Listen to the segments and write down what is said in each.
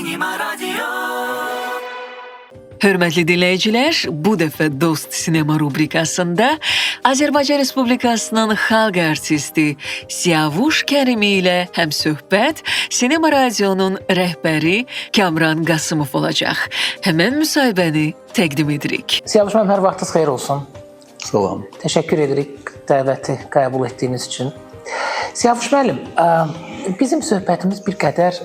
Sinema Radyo. Hörmətli dinləyicilər, bu dəfə Dost Sinema rubrikasında Azərbaycan Respublikasının xalq artisti Siyavuş Kərimi ilə həmsöhbət Sinema Radionun rəhbəri Kamran Qasımov olacaq. Həmən müsahibəni təqdim edirik. Siyavuş müəllim, hər vaxtınız xeyir olsun. Salam. Təşəkkür edirik dəvəti qəbul etdiyiniz üçün. Siyavuş müəllim, bizim söhbətimiz bir qədər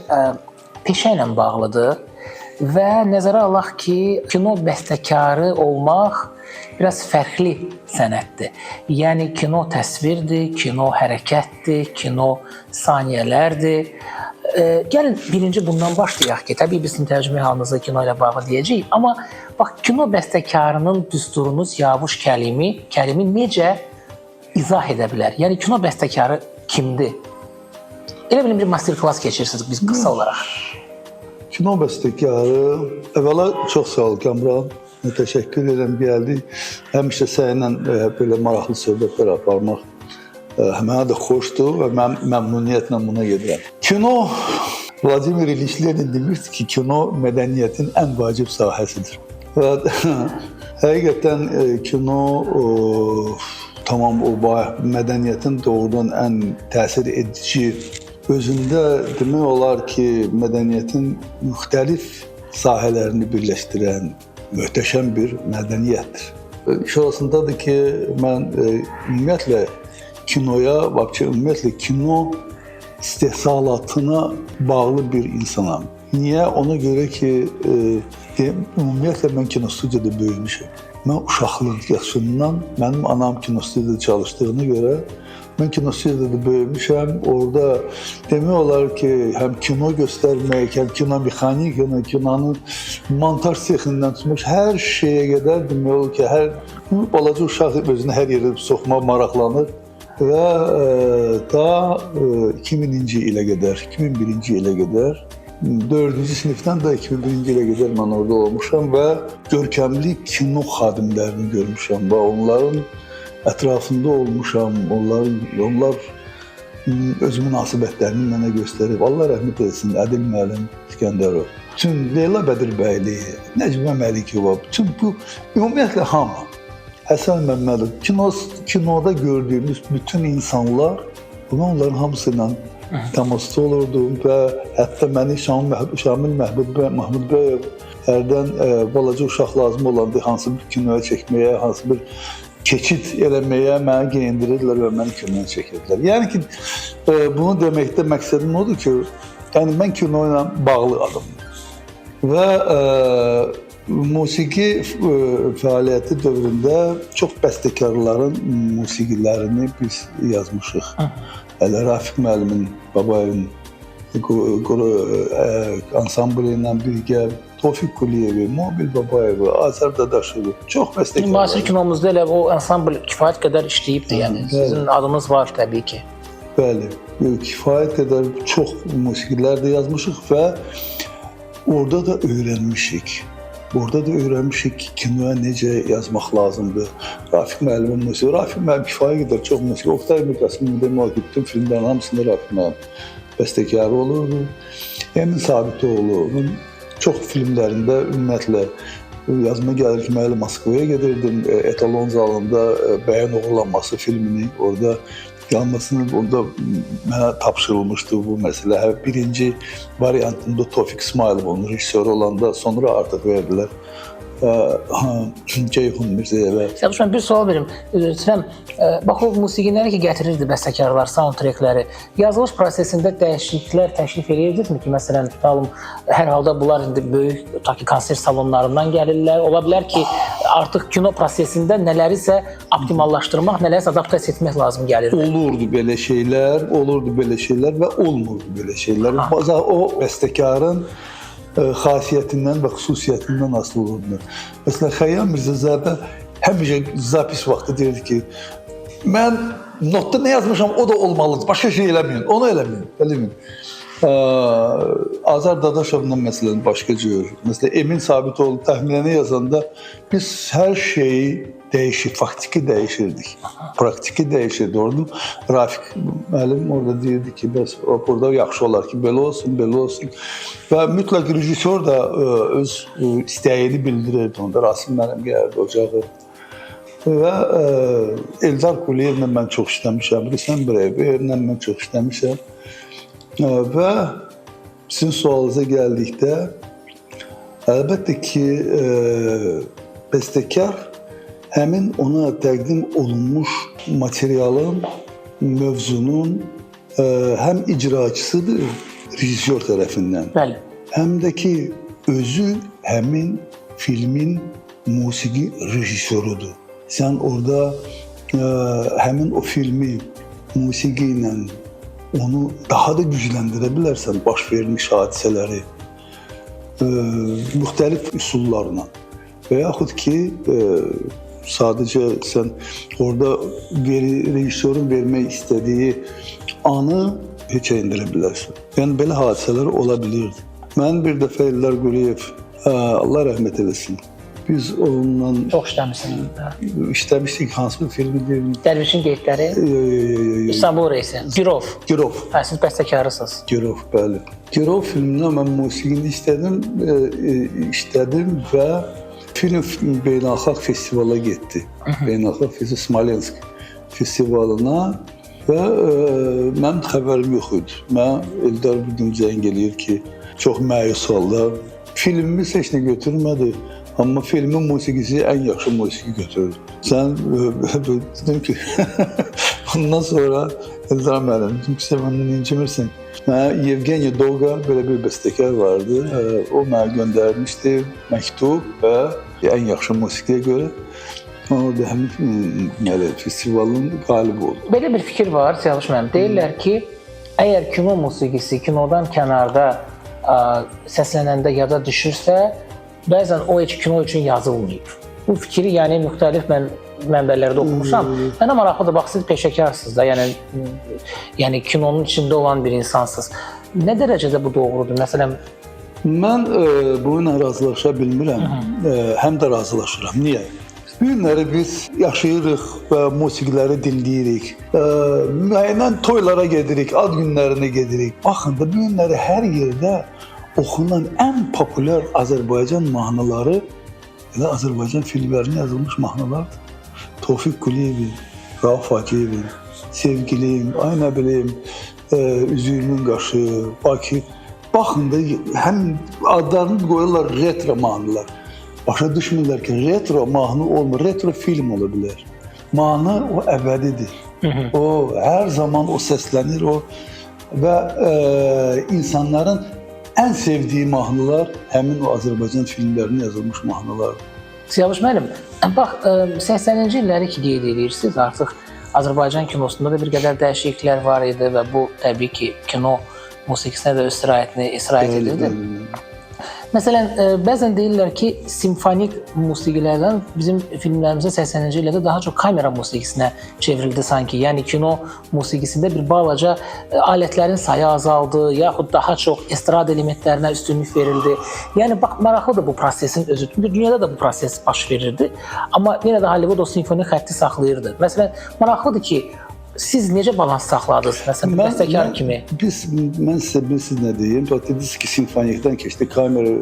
peşə ilə bağlıdır və nəzərə alaq ki, kino bəstəkarı olmaq biraz fərqli sənətdir. Yəni kino təsvirdir, kino hərəkətdir, kino saniyələrdir. Gəlin birinci bundan başlayaq ki, təbii bizim tərcümə halınızda kino ilə bağlı deyəcəyik, amma bax kino bəstəkarının düsturunu Siyavuş Kərimi necə izah edə bilər? Yəni kino bəstəkarı kimdir? Elə bilin bir master-klass keçirsiniz biz qısa olaraq. Kino bəstəkarı, əvvəla çox sağ ol Kamran. Təşəkkür edirəm, gəldik. Həmişə sənlə belə maraqlı söhbətlər aparmaq mənə də xoşdur və mən məmnuniyyətlə buna gedirəm. Kino, Vladimir İliç Lenin demişdi ki, kino mədəniyyətin ən vacib sahəsidir. Və həqiqətən kino tamam o mədəniyyətin doğrudan ən təsir edici, özündə demək olar ki, mədəniyyətin müxtəlif sahələrini birləşdirən möhtəşəm bir mədəniyyətdir. Şurasındadır ki, mən ümumiyyətlə kinoya, ümumiyyətlə kino istehsalatına bağlı bir insanam. Niyə? Ona görə ki, ümumiyyətlə mən kinostudiyada böyümüşəm. Mən uşaqlıq yaşından, mənim anam kinostudiyada çalışdığına görə mən kinostudiyada böyümüşəm. Orada demək olar ki, həm kino göstərmək, həm kino mexanik, həm kinonun montaj sexindən tutmuş hər şeyə qədər demək olar ki, hər balaca uşaq özünü hər yerə soxmaq maraqlanır və ta 2000-ci ilə qədər, 2001-ci ilə qədər 4-cü sinifdən də 2001-ci ilə qədər mən orada olmuşam və görkəmli kino xadimlərini görmüşəm və onların ətrafında olmuşam. Onlar öz münasibətlərini mənə göstərib. Allah rəhmət etsin, Ədil müəllim İskəndərov, bütün Leyla Bədirbəyli, Nəcmə Məlikova, bütün bu ümumiyyətlə hamı, Həsən Məmmədov, kinoda gördüyümüz bütün insanlar, onların hamısı ilə təmasda olurdum və hətta məni Şamil Mahmud Bəyev hərdən balaca uşaq lazım olanda hansı bir kinoya çəkməyə, hansı bir keçid eləməyə məni geyindirirlər və məni kinoya çəkirdilər. Yəni ki, bunu deməkdə məqsədim odur ki, yəni mən kino ilə bağlı adamım və musiqi fəaliyyəti dövründə çox bəstəkarların musiqilərini biz yazmışıq. Hələ Rafiq müəllimin, Babayevin ansamblı ilə birgə Tofiq Quliyevi, Mobil Babayevi, Azər Dadaşovu, çox bəstəkarlar. Müasir kinomuzda elə o ansambl kifayət qədər işləyibdir, yəni sizin adınız var təbii ki. Bəli, kifayət qədər çox musiqilər də yazmışıq və orada da öyrənmişik. Orada da öyrənmişik ki, kinoya necə yazmaq lazımdır. Rafiq müəllimin musiqi, Rafiq müəllim kifayət qədər çox musiqi. Oktay Müqasımın demək ki, bütün filmlərin hamısında Rafiq müəllim bəstəkarı olurdu. Emin Sabitoğlu'nun çox filmlərində ümumiyyətlə yazma gəlir ki, mən Moskvaya gedirdim. Etalon zalında Bəyan oğurlanması filmini orada yanmasını onda mənə tapşırılmışdı bu məsələ. Birinci variantında Tofiq İsmailov onun rejissor olanda sonra artıq verdilər Ceyhun Mirzəyevə. Siyavuş müəllim, bir sual verim. Üzrəm, bax o musiqiləri ki gətirirdi bəstəkarlar, soundtrackləri, yazılış prosesində dəyişikliklər təklif edirdinizmi ki, məsələn, hər halda bunlar indi böyük konsert salonlarından gəlirlər. Ola bilər ki, artıq kino prosesində nələrisə optimallaşdırmaq, nələrisə adaptasiya etmək lazım gəlir. Olurdu belə şeylər və olmurdu belə şeylər. O bəstəkarın xasiyyətindən və xüsusiyyətindən asılı olurdu. Məsələn, Xəyyam Mirzəzadə həmişə zapis vaxtı deyirdi ki, mən notda nə yazmışam, o da olmalıdır, başqa şey eləməyin, onu eləməyin. Azər Dadaşovla məsələn başqa cür. Məsələn Emin Sabitoğlu təxminəni yazanda biz hər şeyi dəyişir, faktiki dəyişirdik. Praktiki dəyişirdi. Orada Rafiq müəllim orada deyirdi ki, bəs burada yaxşı olar ki, belə olsun, belə olsun. Və mütləq rejissor da öz istəyini bildirirdi. Onda Rasim müəllim gəldi ocağı. Və Eldar Quliyevlə mən çox işləmişəm. Rüstəm Birəyevlə mən çox işləmişəm. Və sizin sualınıza gəldikdə əlbəttə ki, bəstəkar həmin ona təqdim olunmuş materialın, mövzunun həm icraçısıdır rejissor tərəfindən. Bəli. Həm də ki, özü həmin filmin musiqi rejissorudur. Sən orada həmin o filmi musiqi ilə onu daha da gücləndirə bilərsən, baş vermiş hadisələri müxtəlif üsullarla və yaxud ki, sadəcə sən orada rejissorun vermək istədiyi anı heçə indirə bilərsən. Yəni, belə hadisələr ola bilirdi. Mən bir dəfə Eldar Quliyev, Allah rəhmət eləsin, biz onunla Çox işləmişsiniz. işləmişdik, hansı bir filmi deyim? Dərvişin qeydləri, İstanbul Reysi, Girov. Girov. Siz bəstəkarısınız. Girov, bəli. Girov filmindən mən musiqini işlədim və film beynəlxalq festivala getdi. Beynəlxalq festival, Smolensk festivalına və mənim xəbərim yox idi. Mən Eldar bir gün zəng eləyir ki, çox məyus halda filmimiz heç nə götürmədi. Amma filmin musiqisi ən yaxşı musiqi götürdü. Sən dedim ki, bundan sonra Eldar müəllim, dedim ki, sən məndən incimirsən. Mənə Yevgeniy Dolga belə bir bəstəkar vardı. O mənə göndərmişdi məktub və ən yaxşı musiqiyə görə orada həmin festivalın qalibi oldu. Belə bir fikir var, Siyavuş müəllim. Deyirlər ki, əgər kino musiqisi kinodan kənarda səslənəndə yada düşürsə, bəzən o heç kino üçün yazılmayıb. Bu fikri yəni müxtəlif mənbələrdə oxumuşam. Mənə maraqlıdır, bax siz peşəkarsınız da, yəni kinonun içində olan bir insansınız. Nə dərəcədə bu doğrudur? Məsələn, mən bununla razılaşa bilmirəm, həm də razılaşıram. Niyə? Bu günləri biz yaşayırıq və musiqiləri dinləyirik. Müəyyən toylara gedirik, ad günlərinə gedirik. Baxın da bu günləri hər yerdə oxunan ən populyar Azərbaycan mahnıları elə Azərbaycan filmlərində yazılmış mahnılardır. Tofiq Quliyevin, Rauf Hacıyevin, Sevgilim, ay nə bilim, Üzüyümün qaşı, Bakı. Baxın da həm adlarını qoyurlar retro mahnılar. Başa düşmürlər ki, retro mahnı olmur, retro film ola bilər. Mahnı o əbədidir. O hər zaman o səslənir və insanların ən sevdiyi mahnılar həmin o Azərbaycan filmlərində yazılmış mahnılardır. Siyavuş müəllim, bax 80-ci illəri ki qeyd edirsiniz, artıq Azərbaycan kinosunda da bir qədər dəyişikliklər var idi və bu təbii ki kino musiqisinə də öz sirayət edirdi. Məsələn, bəzən deyirlər ki, simfonik musiqilərdən bizim filmlərimizdə 80-ci illərdə daha çox kamera musiqisinə çevrildi sanki. Yəni kino musiqisində bir balaca alətlərin sayı azaldı, yaxud daha çox estrad elementlərinə üstünlük verildi. Yəni bax, maraqlıdır bu prosesin özü. Çünki dünyada da bu proses baş verirdi. Amma yenə də Hollywood o simfonik xətti saxlayırdı. Məsələn, maraqlıdır ki, siz necə balans saxladınız, məsələn, bəstəkar kimi? Mən sizə bilirsiniz nə deyim? Dediniz ki, simfonikdən keçdi, kamera,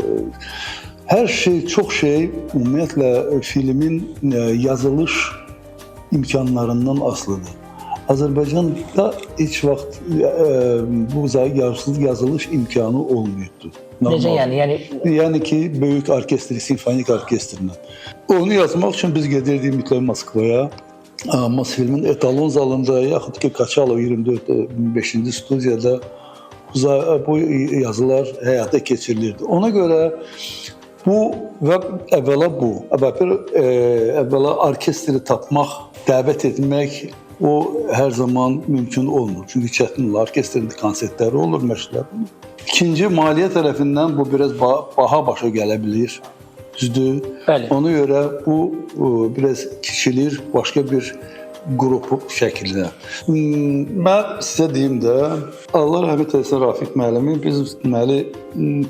hər şey, çox şey ümumiyyətlə filmin yazılış imkanlarından asılıdır. Azərbaycanda heç vaxt bu yazılış imkanı olmayıbdır. Necə yəni? Yəni ki, böyük orkestr, simfonik orkestrlə. Onu yazmaq üçün biz gedirdik mütləq Moskvaya. Mosfilmin etalon zalında, yaxud ki, Qaçalov 24-5-ci studiyada bu yazılar həyata keçirilirdi. Ona görə bu və əvvəla orkestri tapmaq, dəvət etmək o hər zaman mümkün olmur. Çünki çətin olur, orkestrində konsertləri olur, məşqlər olur. İkinci, maliyyə tərəfindən bu biraz baha başa gələ bilir. Düzdür. Bəli. Ona görə bu biraz kiçilir, başqa bir qrupu şəklində. Mən sizə deyim də, Allah rəhmət eləsin Rafiq müəllimi, biz deməli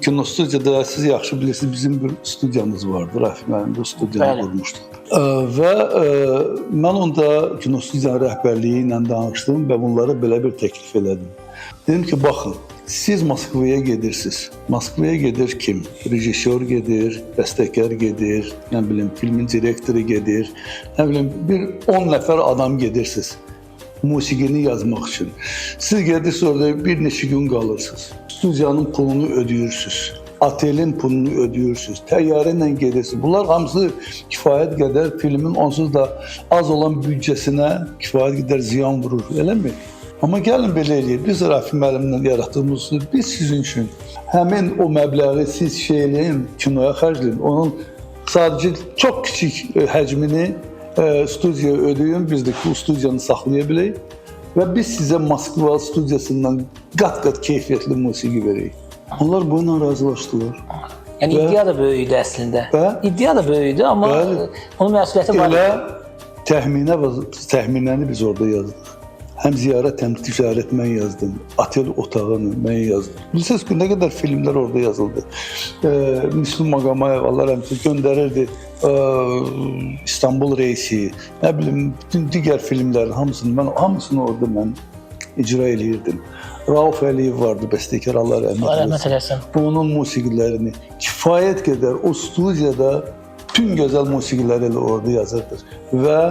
kinostudiyada siz yaxşı bilirsiniz, bizim bir studiyamız vardı. Rafiq müəllim bu studiyanı qurmuşdu. Və mən onda kinostudiyanın rəhbərliyi ilə danışdım və bunlara belə bir təklif elədim. Dedim ki, baxın, siz Moskvaya gedirsiniz. Moskvaya gedir kim? Rejissor gedir, bəstəkar gedir, nə bilim, filmin direktoru gedir, nə bilim, bir 10 nəfər adam gedirsiniz musiqini yazmaq üçün. Siz gedirsiniz orada bir neçə gün qalırsınız. Studiyanın pulunu ödəyirsiniz. Otelin pulunu ödəyirsiniz. Təyyarə ilə gedirsiniz. Bunlar hamısı kifayət qədər filmin onsuz da az olan büdcəsinə kifayət qədər ziyan vurur, eləmi? Amma gəlin belə eləyək, biz Rafiq müəllimlə yaratdığımız, biz sizin üçün həmin o məbləği siz eləyin, kinoya xərcləyin, onun sadəcə çox kiçik həcmini studiyaya ödəyin, biz də bu studiyanı saxlaya bilək və biz sizə Moskva studiyasından qat-qat keyfiyyətli musiqi verək. Onlar bununla razılaşdılar. Yəni iddia da böyük idi əslində. İddia da böyük idi, amma onun məsuliyyəti var. Elə təxminəni biz orada yazdıq. Həm ziyarət, həm ticarət mən yazdım. Otel otağını mən yazdım. Bilirsiniz ki, nə qədər filmlər orada yazıldı. Müslüm Maqamayev, Allah rəhmət eylesin, göndərirdi İstanbul Reysi, nə bilim, bütün digər filmlərin hamısını orada mən icra eləyirdim. Rauf Əliyev vardı, bəstəkar, Allah rəhmət eylesin. Bunun musiqilərini kifayət qədər o studiyada bütün gözəl musiqiləri elə orada yazırdı. Və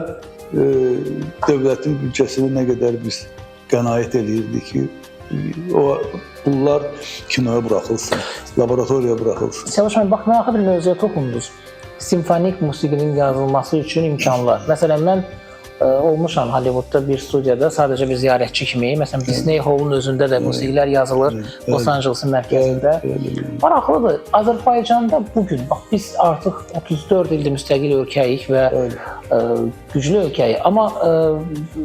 dövlətin büdcəsinə nə qədər biz qənaət eləyirdik ki, o pullar kinoya buraxılsın, laboratoriyaya buraxılsın. Səvaş müəllim, bax, maraqlı bir mövzuya toxundunuz. Simfonik musiqinin yazılması üçün imkanlar. Məsələn, mən olmuşam Hollywoodda bir studiyada sadəcə bir ziyarətçi kimi. Məsələn, Disney Hall'un özündə də musiqilər yazılır, Los Angeles'ın mərkəzində. Maraqlıdır, Azərbaycanda bugün, bax, biz artıq 34 ildir müstəqil ölkəyik və güclü ölkəyik. Amma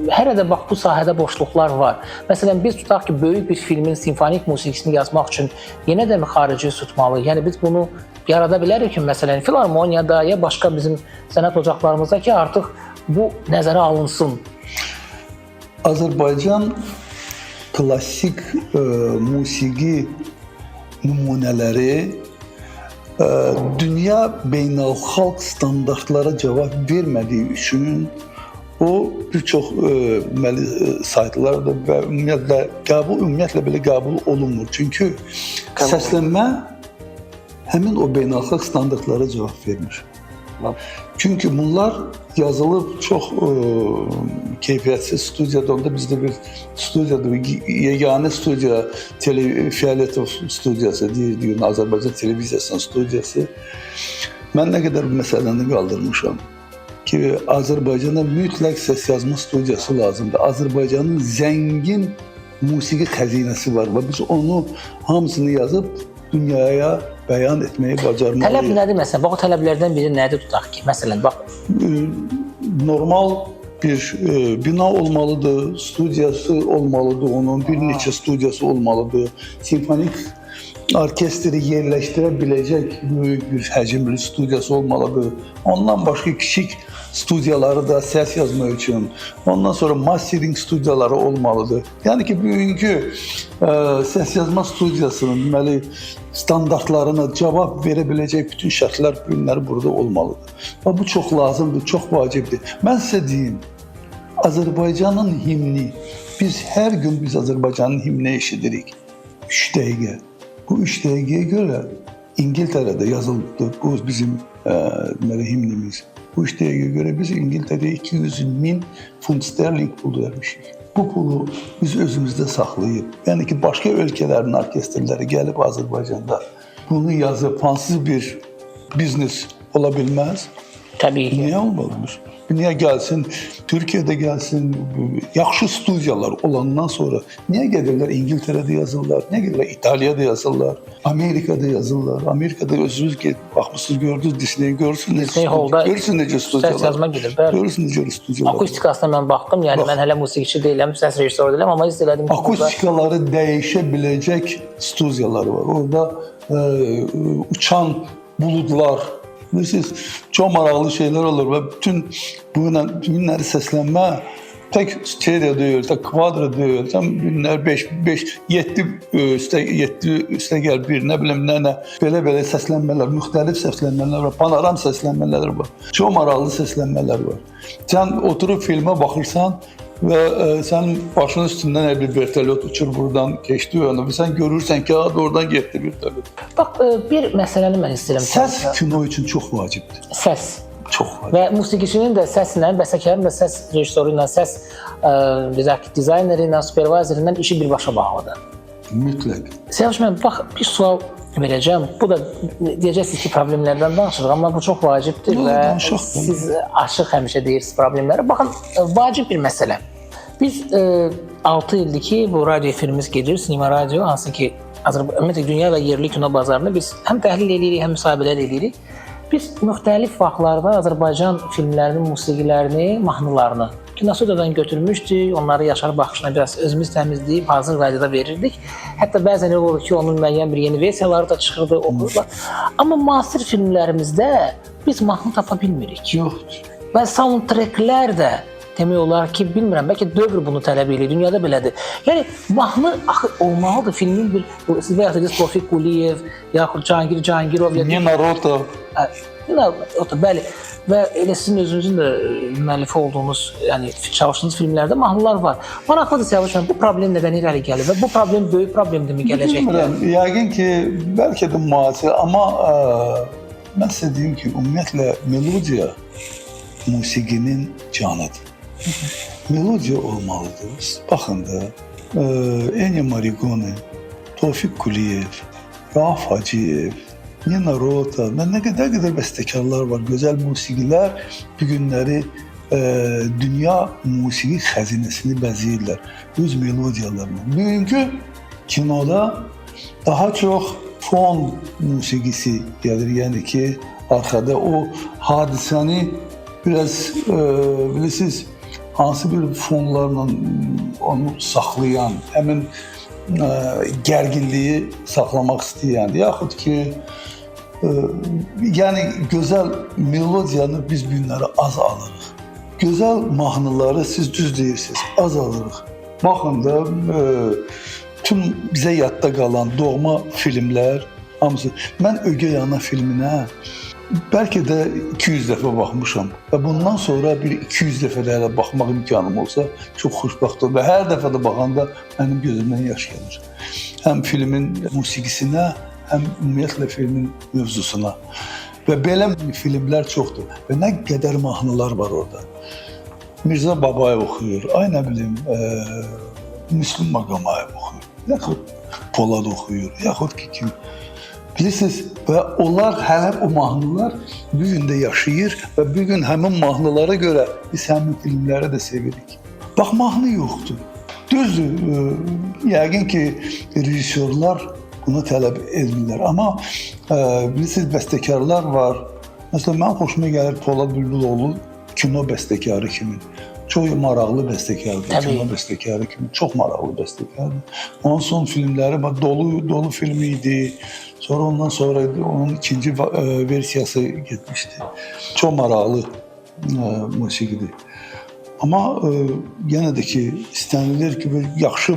hələ də bax, bu sahədə boşluqlar var. Məsələn, biz tutaq ki, böyük bir filmin simfonik musiqisini yazmaq üçün yenə də mi xarici tutmalıyıq? Yəni, biz bunu yarada bilərik ki, məsələn, filarmoniyada ya başqa bizim sənət ocaqlarımızda ki, artıq bu nəzərə alınsın. Azərbaycan klassik musiqi nümunələri dünya beynəlxalq standartlara cavab vermədiyi üçün o bir çox saytlarda və ümumiyyətlə belə qəbul olunmur. Çünki səslənmə həmin o beynəlxalq standartlara cavab vermir. Çünki bunlar yazılıb çox keyfiyyətsiz studiyada, onda bizdə bir studiyada, yeganə studiya Fialetov studiyası deyirdi, Azərbaycan televiziyasının studiyası. Mən nə qədər bu məsələni qaldırmışam ki, Azərbaycana mütləq səs yazma studiyası lazımdır. Azərbaycanın zəngin musiqi xəzinəsi var və biz onu hamısını yazıb dünyaya bəyan etməyi bacarmalıyıq. Tələb nədir məsələn? Bax, o tələblərdən biri nədir tutaq ki? Məsələn, bax. Normal bir bina olmalıdır, studiyası olmalıdır, onun bir neçə studiyası olmalıdır. Simfonik orkestri yerləşdirə biləcək böyük bir həcmli studiyası olmalıdır. Ondan başqa kiçik studiyaları da səs yazma üçün, ondan sonra mastering studiyaları olmalıdır. Yəni ki, bugünkü səs yazma studiyasının deməli standartlarına cavab verə biləcək bütün şərtlər, günləri burada olmalıdır. Və bu çox lazımdır, çox vacibdir. Mən sizə deyim, Azərbaycanın himni, biz hər gün Azərbaycanın himni eşidirik. 3 dəqiqə. Bu 3 dəqiqəyə görə İngiltərədə yazıldı bu bizim himnimiz. Bu 3 dəqiqəyə görə biz İngiltərəyə 200.000 funt sterling pul vermişik. Bu pulu biz özümüzdə saxlayıb, yəni ki, başqa ölkələrin orkestrləri gəlib Azərbaycanda bunu yazıb, hansız bir biznes ola bilməz. Təbii ki. Niyə olmalıdır? Niyə gəlsin, Türkiyədə gəlsin, yaxşı studiyalar olandan sonra niyə gedirlər İngiltərədə yazırlar, niyə gedirlər İtaliyada yazırlar, Amerikada yazırlar. Amerikada özünüz baxmışsınız, gördünüz, Disney görürsünüz. Disney Hall'da necə studiyalar. Səs yazma gedir, bəli. Görürsünüz necə studiyalar. Akustikasına mən baxdım, yəni mən hələ musiqiçi deyiləm, səs rejissoru deyiləm, amma hiss elədim ki, akustikaları dəyişə biləcək studiyalar var. Orada uçan buludlar Bilirsiniz, çox maraqlı şeylər olur və bütün bu günləri səslənmə tək şey də deyil, tək kvadro deyil. Tam günlər 5 7 üstə gəl bir, nə bilim nə belə səslənmələr, müxtəlif səslənmələr var, panoram səslənmələr var. Çox maraqlı səslənmələr var. Sən oturub filmə baxırsan və sənin başının üstündən bir vertolyot uçur buradan keçdi və sən görürsən ki, oradan getdi vertolyot. Bax, bir məsələni mən istəyirəm. Səs kino üçün çox vacibdir. Səs. Çox vacib. Və musiqiçinin də səslə, bəstəkarın da səs rejissoru ilə, səs dizayneri ilə, supervizori ilə işi birbaşa bağlıdır. Mütləq. Siyavuş müəllim, bax, bir sual verəcəm. Bu da deyəcəksiniz ki, problemlərdən danışırıq, amma bu çox vacibdir və siz açıq həmişə deyirsiniz problemləri. Baxın, vacib bir məsələ. Biz 6 ildir ki, bu radio efirimiz gedir, Sinema Radio, hansı ki, ümumiyyətlə dünya və yerli kino bazarını biz həm təhlil edirik, həm müsahibələr edirik. Biz müxtəlif vaxtlarda Azərbaycan filmlərinin musiqilərini, mahnılarını Kinostudiyadan götürmüşdük, onları Yaşar baxışına biraz özümüz təmizləyib hazır vəziyyətdə verirdik. Hətta bəzən elə olur ki, onun müəyyən bir yeni versiyaları da çıxırdı, oxuyurlar. Amma müasir filmlərimizdə biz mahnı tapa bilmirik. Yoxdur. Və soundtracklər də demək olar ki, bilmirəm, bəlkə dövr bunu tələb edir, dünyada belədir. Yəni, mahnı axı olmalıdır, filmin bir, siz və yaxud Tofiq Quliyev, yaxud Cahangirov, Nina Rota. Nina Rota, bəli. Və elə sizin özünüzün də müəllifi olduğunuz, yəni çalışdığınız filmlərdə mahnılar var. Maraqlıdır Siyavuş müəllim, bu problem nədən irəli gəlir və bu problem böyük problemdirmi gələcəkdə? Bilmirəm, yəqin ki, bəlkə də müasir, amma mən sizə deyim ki, ümumiyyətlə melodiya musiqinin canıdır. Melodiya olmalıdır. Baxın da, Ennio Morricone, Tofiq Quliyev, Rauf Hacıyev, Nina Rota, nə qədər bəstəkarlar var, gözəl musiqilər bu günləri dünya musiqi xəzinəsini bəzəyirlər öz melodiyalarına. Bugünkü kinoda daha çox fon musiqisi gəlir, yəni ki, arxada o hadisəni biraz bilirsiniz, hansı bir fonlarla onu saxlayan, həmin gərginliyi saxlamaq istəyən, yaxud ki, yəni gözəl melodiyanı biz bu günləri az alırıq. Gözəl mahnıları siz düz deyirsiniz, az alırıq. Baxın da, tüm bizə yadda qalan doğma filmlər, hamısı. Mən Ögey Ana filminə bəlkə də 200 dəfə baxmışam və bundan sonra bir 200 dəfə də baxmaq imkanım olsa çox xoşbəxt olur və hər dəfə də baxanda mənim gözümdən yaş gəlir. Həm filmin musiqisinə, həm ümumiyyətlə filmin mövzusuna və belə filmlər çoxdur və nə qədər mahnılar var orada. Mirzə Babayev oxuyur, ay nə bilim, Müslüm Maqomayev oxuyur, yaxud Polad oxuyur, yaxud ki kim. Bilirsiniz, və onlar hələ o mahnılar bu gün də yaşayır və bu gün həmin mahnılara görə biz həmin filmləri də sevirik. Bax, mahnı yoxdur. Düzdür, yəqin ki, rejissorlar bunu tələb edirlər, amma bilirsiniz, bəstəkarlar var. Məsələn, mənim xoşuma gəlir Polad Bülbüloğlu kino bəstəkarı kimi. Çox maraqlı bəstəkardır, kino bəstəkarı kimi. Çox maraqlı bəstəkardır. Onun son filmləri dolu film idi. Sonra ondan sonra onun ikinci versiyası getmişdi. Çox maraqlı musiqidir. Amma yenə də ki, istənilir ki, yaxşı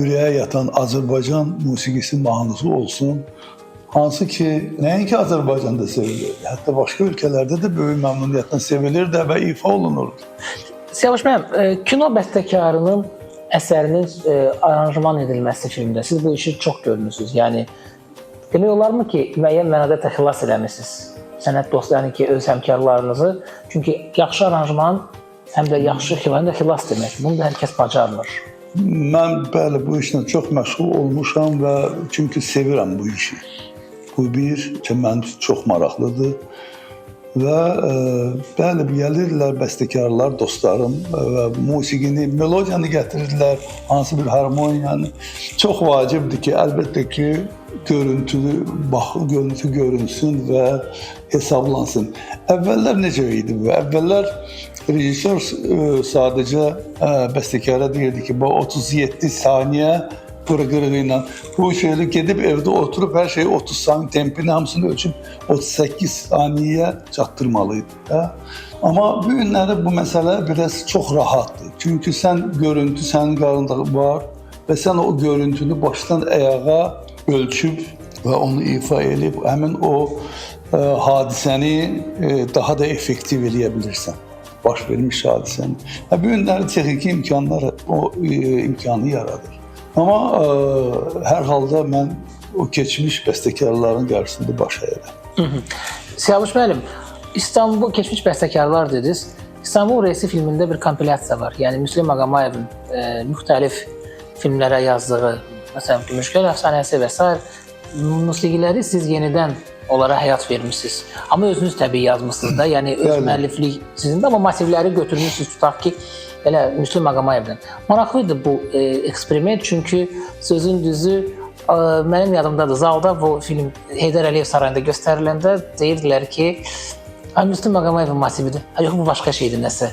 ürəyə yatan Azərbaycan musiqisi mahnısı olsun. Hansı ki, nəinki Azərbaycanda sevilir, hətta başqa ölkələrdə də böyük məmnuniyyətlə sevilir də və ifa olunurdu. Siyavuş müəllim, kino bəstəkarının əsərinin aranjman edilməsi filmdə siz bu işi çox görmüsünüz. Yəni, demək olarmı ki, müəyyən mənada xilas eləmişsiniz sənət dostlarını ki, öz həmkarlarınızı. Çünki yaxşı aranjman həm də yaxşı xilas deməkdir. Bunu da hər kəs bacarmır. Mən bəli, bu işlə çox məşğul olmuşam və çünki sevirəm bu işi. Bu bir ki, mənim üçün çox maraqlıdır. Və bəli, gəlirlər bəstəkarlar, dostlarım və musiqini, melodiyanı gətirirlər, hansı bir harmoniyanı. Çox vacibdir ki, əlbəttə ki, görüntü görünsün və hesablansın. Əvvəllər necə idi bu? Əvvəllər rejissor sadəcə bəstəkara deyirdi ki, bu 37 saniyə qırığı ilə. Bu şeylə gedib evdə oturub hər şeyi 30 saniyə tempini hamısını ölçüb 38 saniyəyə çatdırmalıydı. Hə? Amma bu günləri bu məsələ biraz çox rahatdır. Çünki sən görüntü sənin qarşında var və sən o görüntünü başdan ayağa ölçüb və onu ifa edib həmin o hadisəni daha da effektiv eləyə bilirsən. Baş vermiş hadisəni. Bu günləri texniki imkanlar o imkanı yaradır. Amma hər halda mən o keçmiş bəstəkarların qarşısında baş əyirəm. Siyavuş müəllim, İstanbul keçmiş bəstəkarlar dediniz. İstanbul Reysi filmində bir kompilasiya var. Yəni Müslüm Maqomayevin müxtəlif filmlərə yazdığı, məsələn, Gümüşgöl əfsanəsi və s. musiqiləri siz yenidən onlara həyat vermişsiniz. Amma özünüz təbii yazmısınız da, yəni öz müəlliflik sizin də, amma motivləri götürmüşsünüz, tutaq ki, elə Müslüm Maqomayevdən. Maraqlıdır bu eksperiment, çünki sözün düzü mənim yadımdadır. Zalda bu film Heydər Əliyev sarayında göstəriləndə deyirdilər ki, Müslüm Maqomayevin motividir. Yox, bu başqa şeydir, nəsə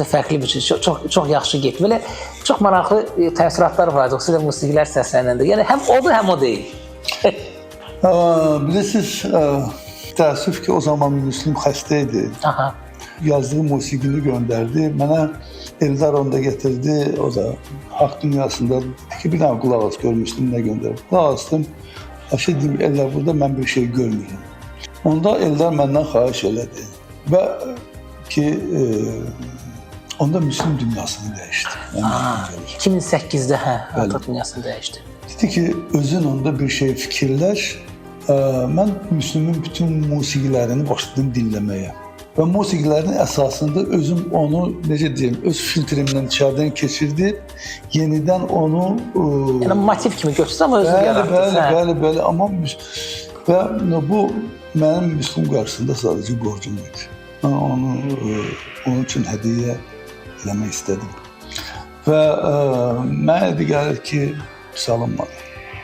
fərqli bir şey. Çox yaxşı getdi. Belə çox maraqlı təəssüratlar vardı. Xüsusilə musiqilər səslənəndə. Yəni həm odur, həm o deyil. Bilirsiniz, təəssüf ki, o zaman Müslüm xəstə idi. Yazdığı musiqini göndərdi. Mənə Eldar onu da getirdi. O da haqq dünyasında dedi ki, bir dənə qulaq as görmüşdüm, nə göndərdi. Qulaq astım. Şey dedim, Eldar, burada mən bir şey görmürəm. Onda Eldar məndən xahiş elədi və ki, onda Müslüm dünyasını dəyişdi. 2008-də artıq dünyasını dəyişdi. Dedi ki, özün onda bir şey fikirləş. Mən Müslümün bütün musiqilərini başladım dinləməyə. Və musiqilərin əsasında özüm onu, necə deyim, öz filtrimdən içərdən keçirdim, yenidən onu... Yəni motiv kimi götürsün, amma özünü yarattınız. Bəli, amma və bu mənim Müslüm qarşısında sadəcə borcum idi. Mən onun üçün hədiyyə eləmək istədim. Və mənə elə gəlir ki, salınmadı.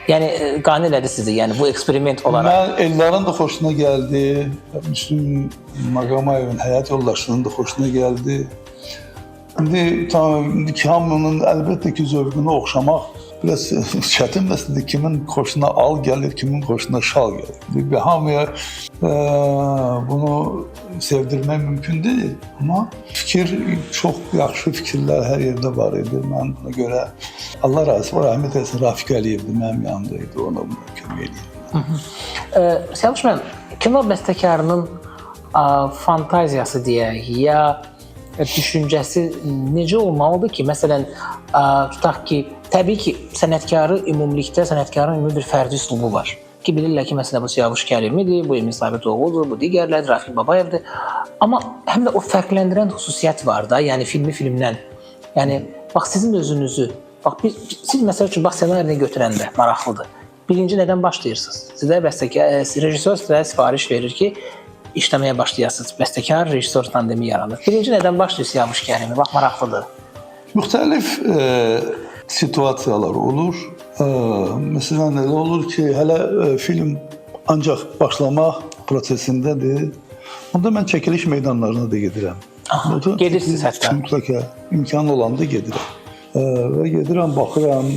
Yəni qane elədi sizi, yəni bu eksperiment olaraq. Mən Eldarın da xoşuna gəldi, Müslüm Maqomayevin həyat yoldaşının da xoşuna gəldi. İndi ki, hamının əlbəttə ki, zövqünü oxşamaq biraz çətin məsələdir. Kimin xoşuna al gəlir, kimin xoşuna şal gəlir. Və hamıya bunu sevdirmək mümkün deyil. Amma fikir, çox yaxşı fikirlər hər yerdə var idi. Mən buna görə Allah razı olsun, rəhmət eləsin, Rafiq Əliyevdir, mənim yanımdaydı, ona buna kömək edirəm. Siyavuş müəllim, kino bəstəkarının fantaziyası deyək, ya düşüncəsi necə olmalıdır ki, məsələn, tutaq ki, təbii ki, sənətkarı ümumilikdə, sənətkarın ümumi bir fərdi üslubu var. Ki, bilirlər ki, məsələn, bu Siyavuş Kərimidir, bu Emin Sabitoğludur, bu digərlərdir, Rafiq Babayevdir. Amma həm də o fərqləndirən xüsusiyyət var da, yəni filmi filmdən. Yəni, bax, sizin özünüzü, bax, siz məsəl üçün, bax, ssenarini götürəndə maraqlıdır. Birinci nədən başlayırsınız? Sizə rejissor sizə sifariş verir ki, işləməyə başlayasınız. Bəstəkar, rejissor tandemi yaranır. Birinci nədən başlayır Siyavuş Kərimi? Bax, maraqlıdır. Müxtəlif situasiyalar olur. Məsələn, elə olur ki, hələ film ancaq başlamaq prosesindədir. Onda mən çəkiliş meydanlarına da gedirəm. Gedirsiniz hətta. Mütləqa imkan olanda gedirəm. Və gedirəm, baxıram,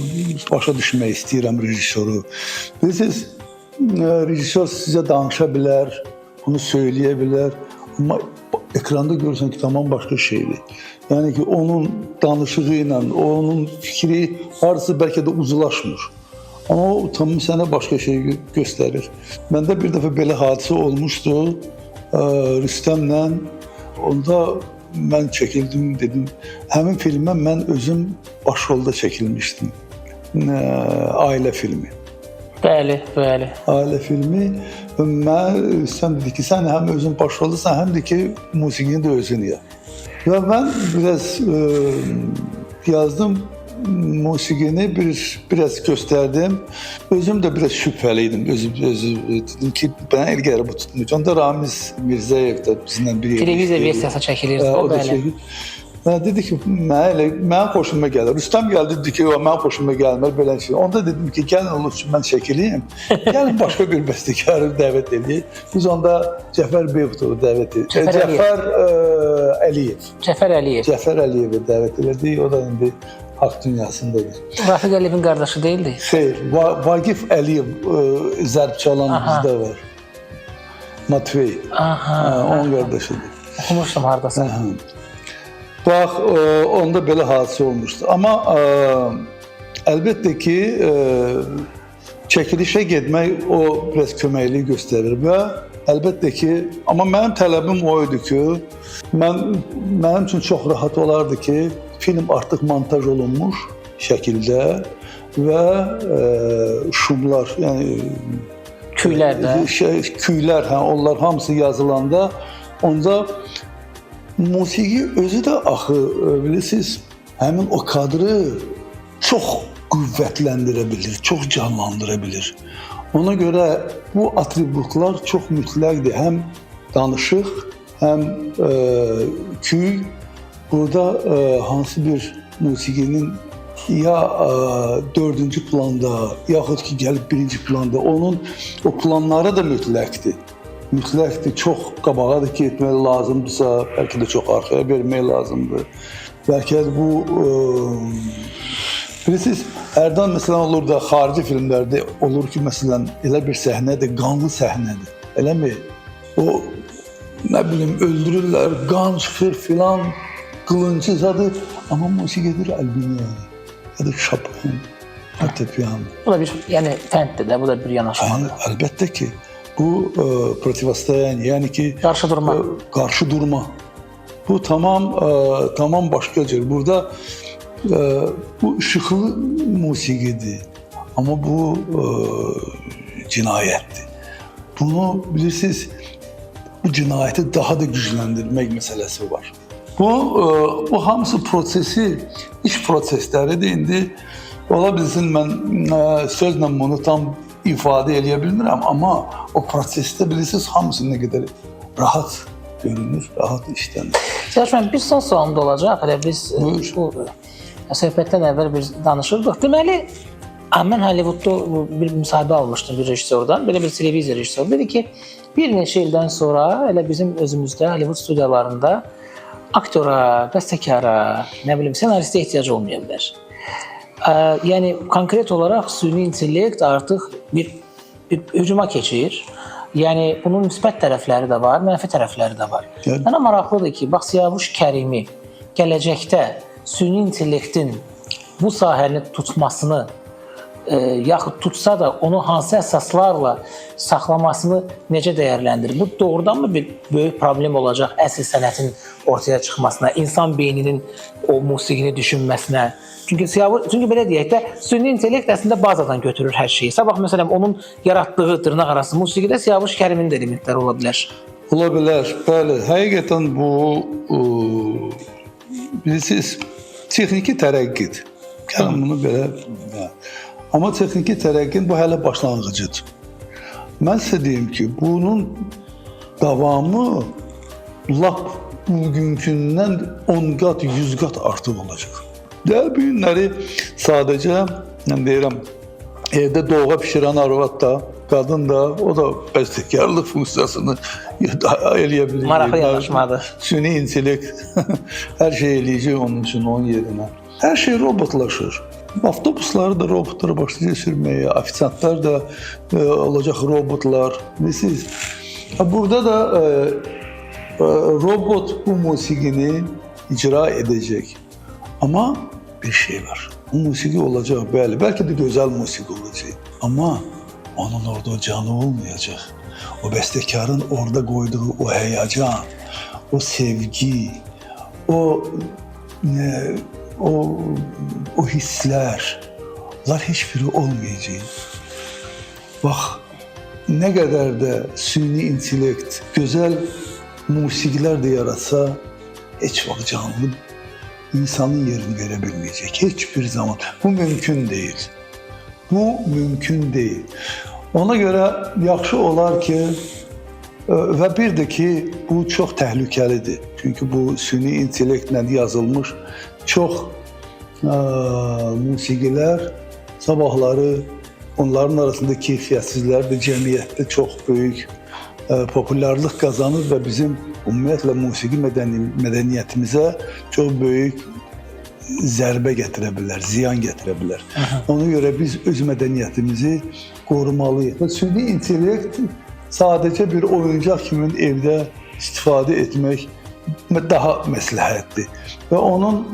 başa düşmək istəyirəm rejissoru. Bilirsiniz, rejissor sizə danışa bilər, bunu söyləyə bilər, amma ekranda görürsən ki, tamam başqa şeydir. Yəni ki, onun danışığı ilə, onun fikri harcısı bəlkə də uzulaşmır. Amma o tamam sənə başqa şey göstərir. Məndə bir dəfə belə hadisə olmuşdu Rüstəmlə. Onda mən çəkildim, dedim, həmin filmə mən özüm başrolda çəkilmişdim. Ailə filmi. Bəli. Ailə filmi. Rüstəm dedi ki, sən həm özün başroldasan, həm də ki, musiqini də özün yap. Və mən biraz yazdım, musiqini biraz göstərdim. Özüm də biraz şübhəli idim. Dedim ki, bana el gəlir bu tutmayacaq. Onda Ramiz Mirzəyev də bizimlə bir yerdə. Televiziya versiyası çəkilirdi. O da çəkildi. Dedi ki, mənə xoşuma gəlir. Rüstəm gəldi, dedi ki, mənə xoşuma gəlmir, belə şey. Onda dedim ki, gəlin olur ki, mən çəkileyim. Gəlin başqa bir bəstəkarı dəvət edeyim. Biz onda Cəfər Beyxtovu dəvət etdik. Cəfər Əliyevi dəvət elədik. O da indi haqq dünyasındadır. Rafiq Əliyevin qardaşı deyildi. Xeyr, Vaqif Əliyev zərb çalan bizdə var. Matvey, onun qardaşıdır. Oxumuşdum hardasa. Bax, onda belə hadisə olmuşdu. Amma əlbəttə ki, çəkilişə getmək o biraz köməklik göstərir və əlbəttə ki, amma mənim tələbim o idi ki, mənim üçün çox rahat olardı ki, film artıq montaj olunmuş şəkildə və şumlar, yəni küylər, onlar hamısı yazılanda, onda musiqi özü də axı, bilirsiniz, həmin o kadrı çox qüvvətləndirə bilir, çox canlandıra bilir. Ona görə bu atributlar çox mütləqdir. Həm danışıq, həm küy. Burada hansı bir musiqinin ya dördüncü planda, yaxud ki gəlib birinci planda, onun o planları da mütləqdir. Mütləqdir, çox qabağa da getmək lazımdırsa, bəlkə də çox arxaya vermək lazımdır. Bəlkə də bu, bilirsiniz, hərdən məsələn olur da xarici filmlərdə olur ki, məsələn, elə bir səhnədir, qanlı səhnədir, eləmi? O, nə bilim, öldürürlər, qan çıxır filan, qılıncı zadı, amma musiqidir Albiniyanı, ya da Chopin, Fortepiano. Bu da bir, yəni fənddir də, bu da bir yanaşmadır. Əlbəttə ki, bu protivostoyan, yəni ki, qarşı durma. Bu tamam başqa cür. Burada bu işıqlı musiqidir, amma bu cinayətdir. Bunu bilirsiniz, bu cinayəti daha da gücləndirmək məsələsi var. Bu hamısı prosesi, iş prosesləridir. İndi ola bilsin, mən sözlə bunu tam ifadə eləyə bilmirəm, amma o prosesdə bilirsiniz, hamısı nə qədər rahat görünür, rahat işlənir. Sərçmən, bir son sualım da olacaq. Hələ biz bu söhbətdən əvvəl bir danışırdıq. Deməli, mən Hollywoodda bir müsahibə almışdım bir rejissordan, belə bir televiziya rejissoru. Dedi ki, bir neçə ildən sonra elə bizim özümüzdə Hollywood studiyalarında aktora, bəstəkara, nə bilim, senaristə ehtiyac olmaya bilər. Yəni, konkret olaraq süni intellekt artıq bir hücuma keçir. Yəni, bunun müsbət tərəfləri də var, mənfi tərəfləri də var. Mənə maraqlıdır ki, bax, Siyavuş Kərimi gələcəkdə süni intellektin bu sahəni tutmasını, yaxud tutsa da onu hansı əsaslarla saxlamasını necə dəyərləndirir? Bu doğrudanmı bir böyük problem olacaq əsl sənətin ortaya çıxmasına, insan beyninin o musiqini düşünməsinə? Çünki belə deyək də, süni intellekt əslində bazadan götürür hər şeyi. Sabah məsələn onun yaratdığı dırnaq arası musiqidə Siyavuş Kərimin də elementləri ola bilər. Ola bilər, bəli. Həqiqətən bu bilirsiniz, texniki tərəqqidir. Gəlin bunu belə. Amma texniki tərəqqin bu hələ başlanğıcıdır. Mən sizə deyim ki, bunun davamı lap bugünkündən 10 qat, 100 qat artıq olacaq. Bu günləri sadəcə, mən deyirəm, evdə doğğa pişirən arvad da, qadın da, o da bəstəkarlıq funksiyasını eləyə bilir. Maraqlı yanaşmadır. Süni intellekt hər şey eləyəcək onun üçün, onun yerinə. Hər şey robotlaşır. Avtobusları da robotlara başlayacaq sürməyə, ofisiantlar da olacaq robotlar. Bilirsiniz, burada da robot bu musiqini icra edəcək. Amma bir şey var. Bu musiqi olacaq, bəli, bəlkə də gözəl musiqi olacaq. Amma onun orada o canı olmayacaq. O bəstəkarın orada qoyduğu o həyəcan, o sevgi, o hisslər, bunlar heç biri olmayacaq. Bax, nə qədər də süni intellekt, gözəl musiqilər də yaratsa, heç vaxt canlı insanın yerini verə bilməyəcək. Heç bir zaman. Bu mümkün deyil. Bu mümkün deyil. Ona görə yaxşı olar ki, və bir də ki, bu çox təhlükəlidir. Çünki bu süni intellektlə yazılmış çox musiqilər sabahları onların arasında keyfiyyətsizlər də cəmiyyətdə çox böyük populyarlıq qazanır və bizim ümumiyyətlə musiqi mədəniyyətimizə çox böyük zərbə gətirə bilər, ziyan gətirə bilər. Ona görə biz öz mədəniyyətimizi qorumalıyıq. Və süni intellekt sadəcə bir oyuncaq kimi evdə istifadə etmək daha məsləhətdir. Və onun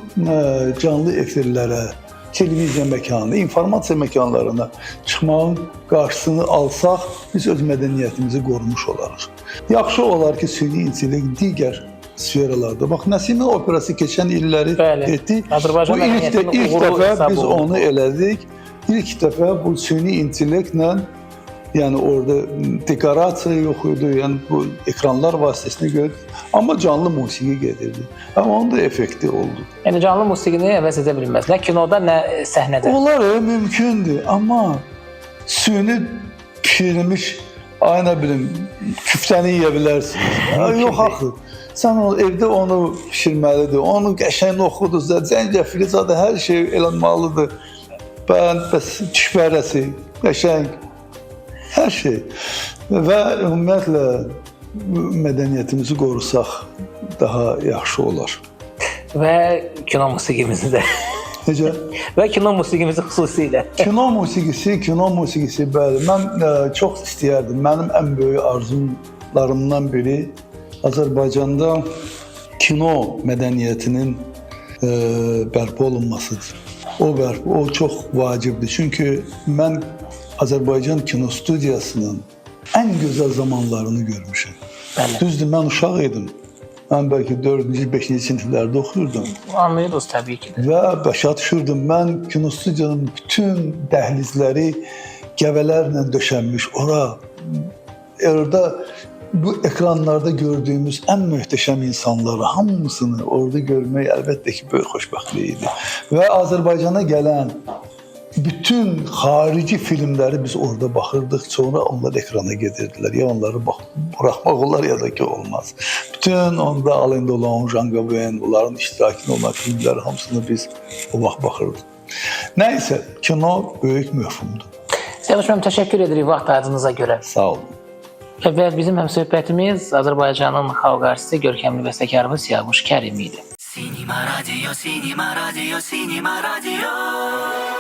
canlı efirlərə, televiziya məkanı, informasiya məkanlarına çıxmağın qarşısını alsaq, biz öz mədəniyyətimizi qorumuş olarıq. Yaxşı olar ki, süni intellekt digər sferalarda. Bax, Nəsimin operası keçən illəri etdi. Azərbaycan mədəniyyətinin ilk dəfə biz onu elədik. İlk dəfə bu süni intellektlə, yəni orada dekorasiya yox idi, yəni bu ekranlar vasitəsilə gördük. Amma canlı musiqi gedirdi. Amma onun da effekti oldu. Yəni canlı musiqini əvəz edə bilməz. Nə kinoda, nə səhnədə. Onlar mümkündür, amma süni pişirilmiş, ay nə bilim, küftəni yeyə bilərsiniz. Yox axı. Sən evdə onu pişirməlidir, onu qəşəng oxudur, zəncəfili zadı hər şey eləməlidir. Bəs kişpərəsi, qəşəng, hər şey. Və ümumiyyətlə mədəniyyətimizi qorusaq daha yaxşı olar. Və kino musiqimizi də. Necə? Və kino musiqimizi xüsusilə. Kino musiqisi, bəli. Mən çox istəyərdim. Mənim ən böyük arzularımdan biri Azərbaycanda kino mədəniyyətinin bərpa olunmasıdır. O çox vacibdir. Çünki mən Azərbaycan kino studiyasının ən gözəl zamanlarını görmüşəm. Düzdür, mən uşaq idim. Mən bəlkə 4-cü, 5-ci siniflərdə oxuyurdum. Anlayırız təbii ki. Və başa düşürdüm. Mən kino studiyanın bütün dəhlizləri gəvələrlə döşənmiş. Orada bu ekranlarda gördüyümüz ən möhtəşəm insanları, hamısını orada görmək əlbəttə ki, böyük xoşbəxtlik idi. Və Azərbaycana gələn bütün xarici filmləri biz orada baxırdıq, sonra onlar ekrana gedirdilər. Ya onları buraxmaq olar, ya da ki, olmaz. Bütün onda Alain Delon, Jean Gabin, onların iştirakında olan filmləri hamısını biz o vaxt baxırdıq. Nəysə, kino böyük möhfumdur. Siyavuş müəllim, təşəkkür edirik vaxt ayırdığınıza görə. Sağ olun. Və bizim həmsöhbətimiz Azərbaycanın xalq artisti, görkəmli bəstəkarımız Siyavuş Kərim idi. Sinema Radio, Sinema Radio, Sinema Radio.